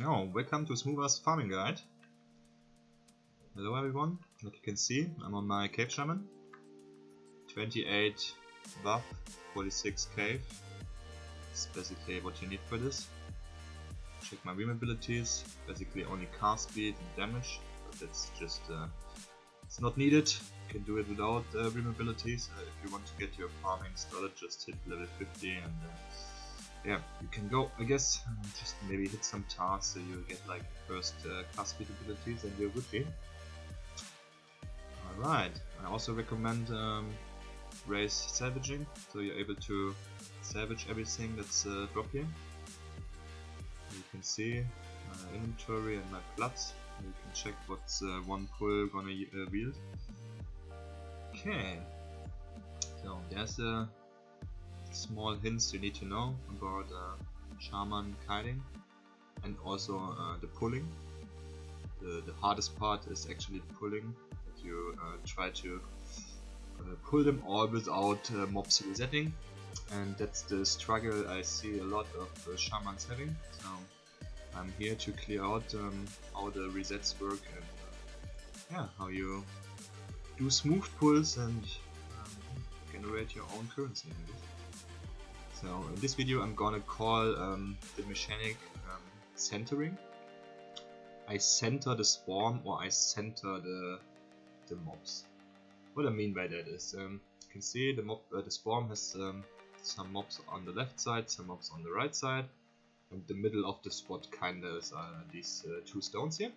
Oh, welcome to Smoover's farming guide. Hello everyone, like you can see, I'm on my cave shaman. 28 buff, 46 cave. That's basically what you need for this. Check my beam abilities, basically only cast speed and damage, but that's just, it's not needed. You can do it without beam abilities. If you want to get your farming started, just hit level 50 and yeah, you can go, I guess, just maybe hit some tasks so you get like first cast speed abilities and you're Gucci. Alright, I also recommend race salvaging, so you're able to salvage everything that's dropped here. You can see inventory and my plots. You can check what's one pull gonna yield. Okay, so there's small hints you need to know about Shaman kiting and also the pulling. The hardest part is actually the pulling, that you try to pull them all without mobs resetting, and that's the struggle I see a lot of Shamans having. So I'm here to clear out how the resets work and yeah, how you do smooth pulls and generate your own currency. So in this video I'm gonna call the mechanic centering. I center the swarm or I center the mobs. What I mean by that is, you can see the swarm has some mobs on the left side, some mobs on the right side, and the middle of the spot kinda is these two stones here.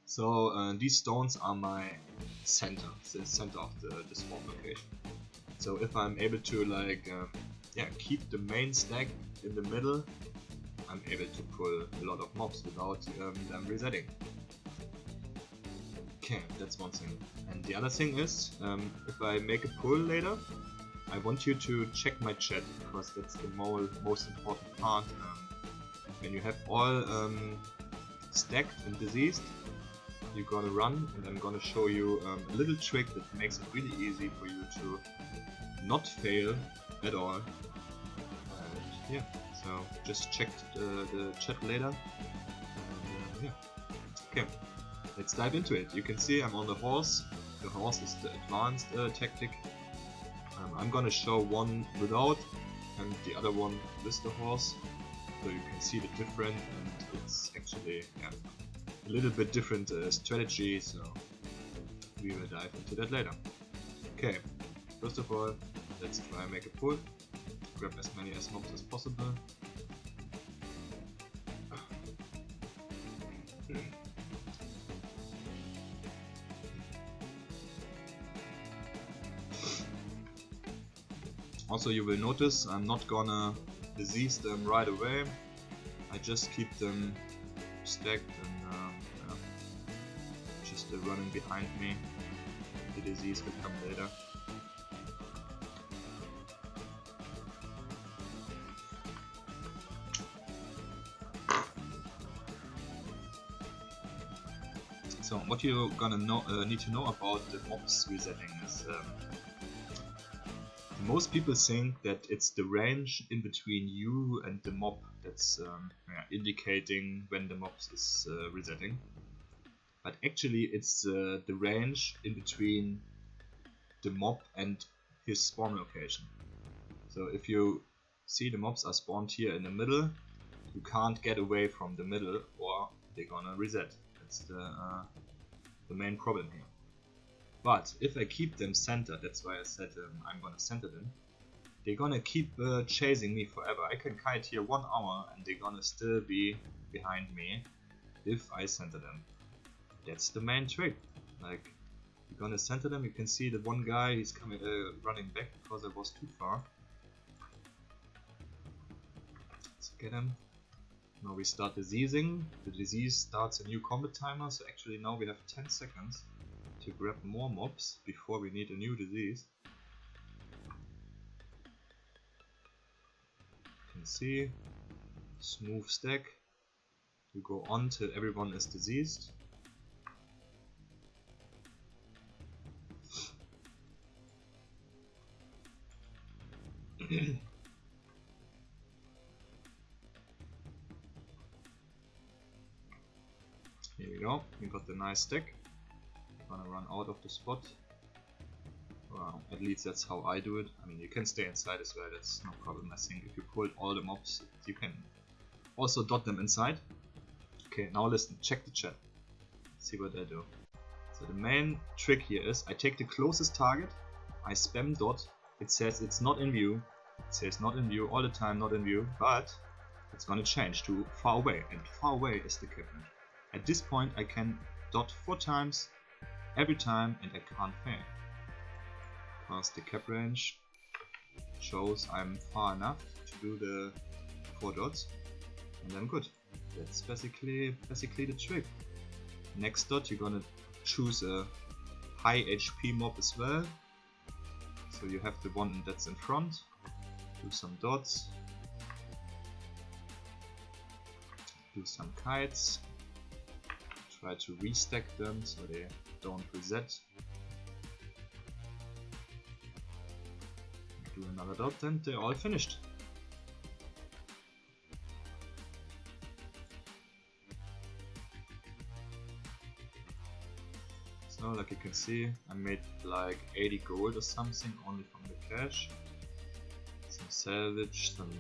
So these stones are my center, the center of the swarm location. So if I'm able to like yeah, keep the main stack in the middle, I'm able to pull a lot of mobs without them resetting. Okay, that's one thing. And the other thing is, if I make a pull later, I want you to check my chat, because that's the most important part. When you have all stacked and diseased, you're gonna run, and I'm gonna show you a little trick that makes it really easy for you to not fail at all. Yeah, so just check the chat later. Yeah. Okay, let's dive into it. You can see I'm on the horse. The horse is the advanced tactic. I'm gonna show one without and the other one with the horse, so you can see the difference, and it's actually a little bit different strategy, so we will dive into that later. Okay, first of all, let's try and make a pull. Grab as many mobs as possible. Also, you will notice I'm not gonna disease them right away. I just keep them stacked and just running behind me. The disease will come later. So what you're gonna need to know about the mobs resetting is most people think that it's the range in between you and the mob that's indicating when the mob is resetting. But actually it's the range in between the mob and his spawn location. So if you see the mobs are spawned here in the middle, you can't get away from the middle or they're gonna reset. That's the main problem here. But if I keep them centered, that's why I said I'm gonna center them, they're gonna keep chasing me forever. I can kite here 1 hour and they're gonna still be behind me if I center them. That's the main trick. Like, you're gonna center them. You can see the one guy, he's coming running back because I was too far. Let's get him. Now we start diseasing. The disease starts a new combat timer, so actually now we have 10 seconds to grab more mobs before we need a new disease. You can see, smooth stack. You go on till everyone is diseased. Now we got the nice stack. Gonna run out of the spot. Well, at least that's how I do it. I mean, you can stay inside as well, that's no problem. I think if you pulled all the mobs, you can also dot them inside. Okay, now listen, check the chat. See what I do. So the main trick here is, I take the closest target, I spam dot, it says it's not in view. It says not in view all the time, not in view, but it's gonna change to far away, and far away is the cap range. At this point I can dot 4 times, every time, and I can't fail. Because the cap range shows I'm far enough to do the 4 dots, and I'm good. That's basically the trick. Next dot you're gonna choose a high HP mob as well. So you have the one that's in front. Do some dots. Do some kites. Try to restack them so they don't reset. Do another dot and they're all finished. So like you can see, I made like 80 gold or something only from the cash. Some salvage, some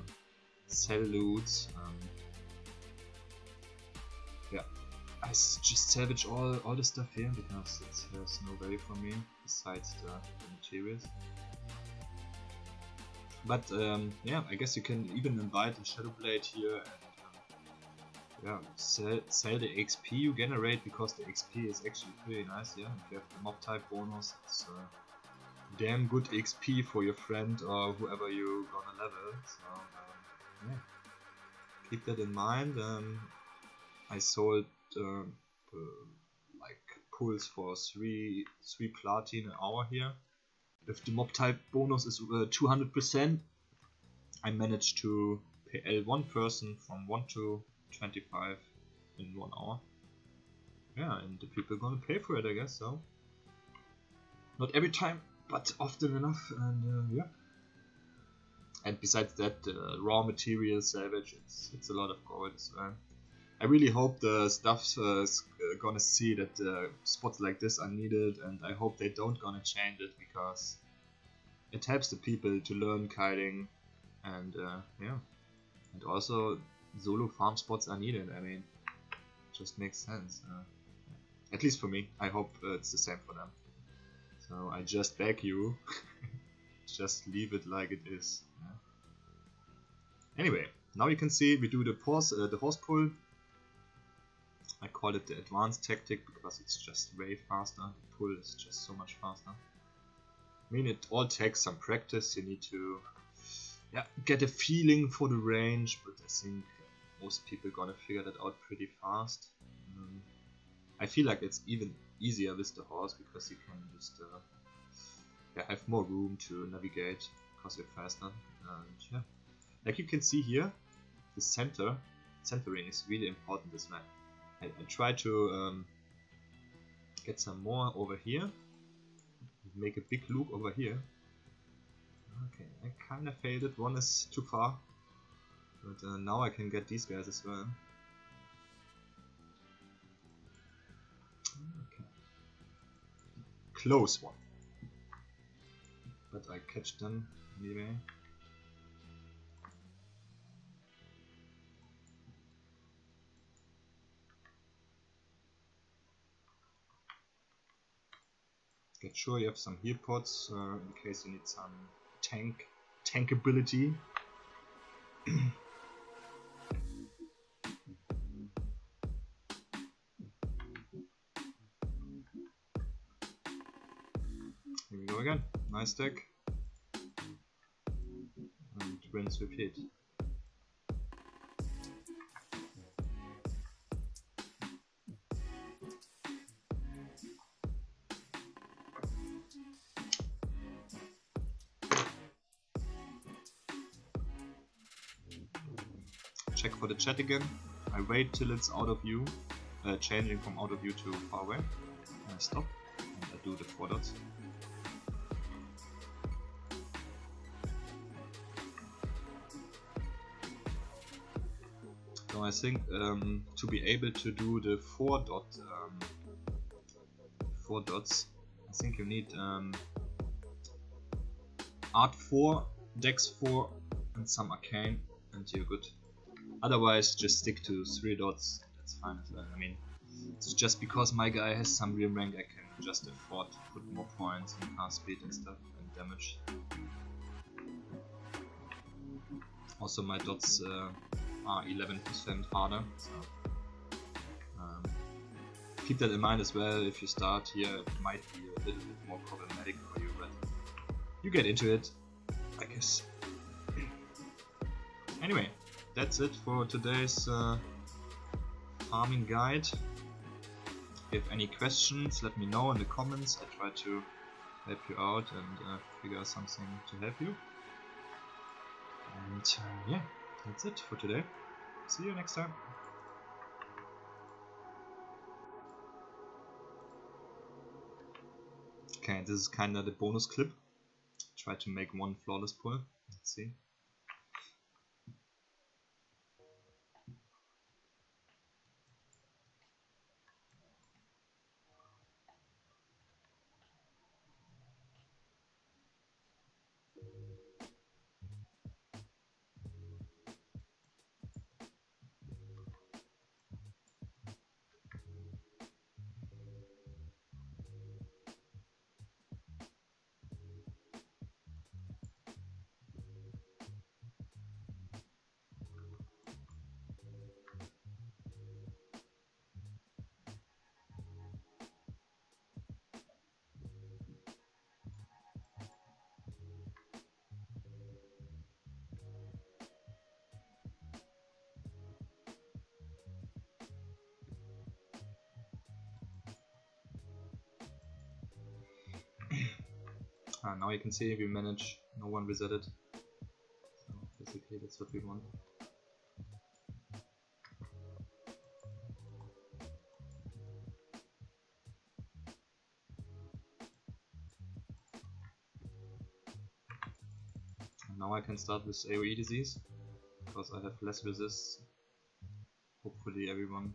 sell loots. Yeah, I just salvage all the stuff here because there's no value for me besides the materials. But yeah, I guess you can even invite a Shadowblade here and yeah, sell the XP you generate, because the XP is actually pretty nice. Yeah, if you have the mob type bonus, it's damn good XP for your friend or whoever you're gonna level. So yeah, keep that in mind. I sold like pulls for 3 platin an hour here. If the mob type bonus is 200%, I managed to pay L1 person from 1 to 25 in 1 hour. Yeah, and the people are gonna pay for it, I guess. So not every time, but often enough. And yeah. And besides that, the raw material salvage, it's a lot of gold as well. I really hope the stuff's gonna see that spots like this are needed, and I hope they don't gonna change it, because it helps the people to learn kiting, and yeah, and also solo farm spots are needed. I mean, it just makes sense. At least for me. I hope it's the same for them. So I just beg you, just leave it like it is. Yeah. Anyway, now you can see we do the horse pull. I call it the advanced tactic because it's just way faster. The pull is just so much faster. I mean, it all takes some practice. You need to get a feeling for the range, but I think most people gonna figure that out pretty fast. I feel like it's even easier with the horse because you can just have more room to navigate because you're faster. And yeah, like you can see here, the centering is really important as well. I try to get some more over here, make a big loop over here. Okay, I kinda failed it, one is too far, but now I can get these guys as well. Okay. Close one, but I catch them anyway. Get sure you have some heal pots in case you need some tankability. Here we go again. Nice deck. And rinse, repeat. Check for the chat again. I wait till it's out of view, changing from out of view to far away. I stop and I do the 4 dots. So I think to be able to do the 4 dots, I think you need Art 4, Dex 4 and some Arcane and you're good. Otherwise just stick to 3 dots, that's fine as well. I mean, it's just because my guy has some real rank I can just afford to put more points and cast speed and stuff and damage. Also my dots are 11% harder, so keep that in mind as well. If you start here it might be a little bit more problematic for you, but you get into it, I guess. Anyway, that's it for today's farming guide. If you have any questions, let me know in the comments. I try to help you out and figure out something to help you. And yeah, that's it for today. See you next time. Okay, this is kinda the bonus clip. Try to make one flawless pull. Let's see. Now you can see we manage, no one resetted. So basically that's what we want. And now I can start with AoE disease, because I have less resist. Hopefully everyone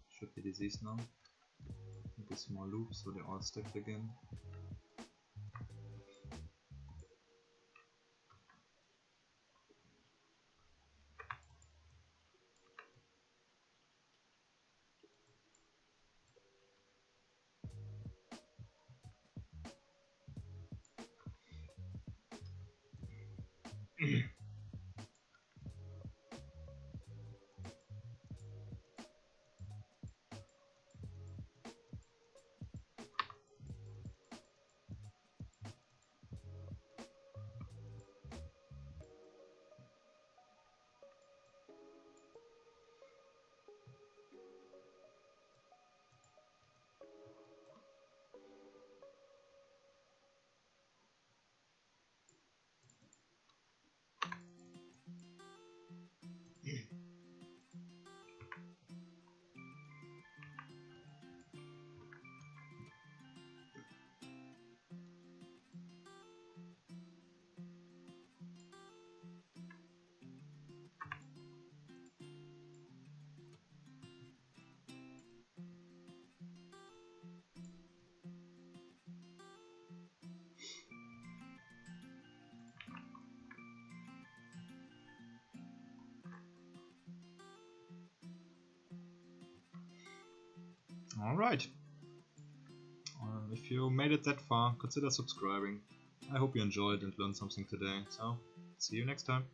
should be diseased now. Make a small loop so they all stacked again. Alright. If you made it that far, consider subscribing. I hope you enjoyed and learned something today. So, see you next time.